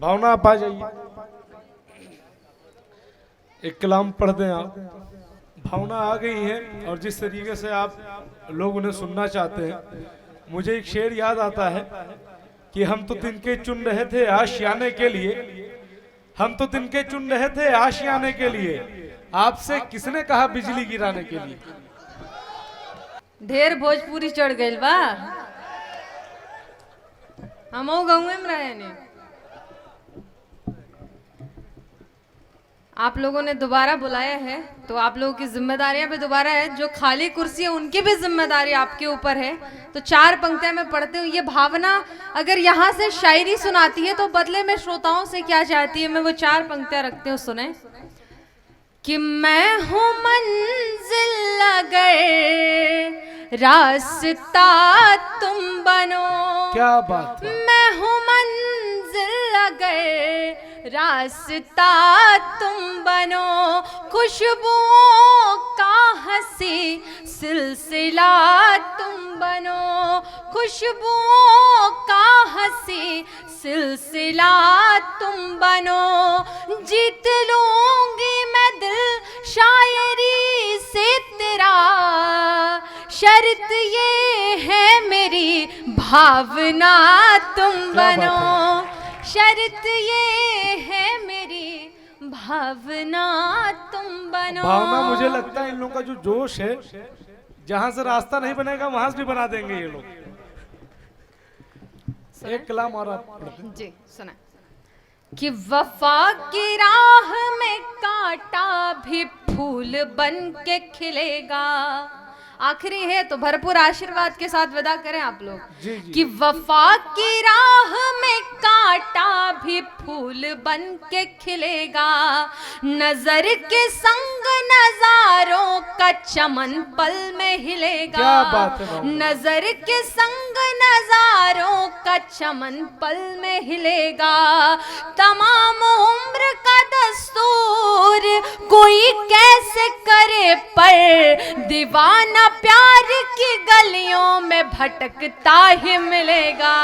भावना आप आ जाइए, एक कलाम पढ़ दें आप। भावना आ गई है और जिस तरीके से आप लोग उन्हें सुनना चाहते हैं, मुझे एक शेर याद आता है कि हम तो तिनके चुन रहे थे आशियाने के लिए, हम तो तिनके चुन रहे थे आशियाने के लिए, आपसे किसने कहा बिजली गिराने के लिए। ढेर भोजपुरी चढ़ गइल बा, हमो गाँव में रहे ने। आप लोगों ने दोबारा बुलाया है तो आप लोगों की जिम्मेदारियां भी दोबारा है, जो खाली कुर्सी है उनकी भी जिम्मेदारी आपके ऊपर है। तो 4 पंक्तियां मैं पढ़ती हूँ। ये भावना अगर यहाँ से शायरी सुनाती है तो बदले में श्रोताओं से क्या चाहती है, मैं वो 4 पंक्तियां रखती हूँ, सुने। कि मैं हूँ मंजिल अगर रास्ता तुम बनो, क्या बात है। मैं हूँ मंजिल अगर रास्ता तुम बनो, खुशबुओं का हंसी सिलसिला तुम बनो, खुशबुओं का हंसी सिलसिला तुम बनो। जीत लूंगी मैं दिल शायरी से तेरा, शर्त ये है मेरी भावना तुम बनो, शर्त ये है मेरी भावना तुम बनो। भावना, मुझे लगता है इन लोगों का जो जोश है, जहां से रास्ता नहीं बनेगा वहां से भी बना देंगे ये लोग। एक कलाम और आप जी सुना। कि वफा की राह में कांटा भी फूल बन के खिलेगा। आखिरी है तो भरपूर आशीर्वाद के साथ विदा करें आप लोग। जी जी। कि वफा की राह में कांटा भी फूल बन के खिलेगा, नजर के संग नजारों का चमन पल में हिलेगा। क्या बात है। नजर के संग नजारों का चमन पल में हिलेगा। तमाम उम्र का दस्तूर कोई कैसे करे, पर दीवाना प्यार की गलियों में भटकता ही मिलेगा।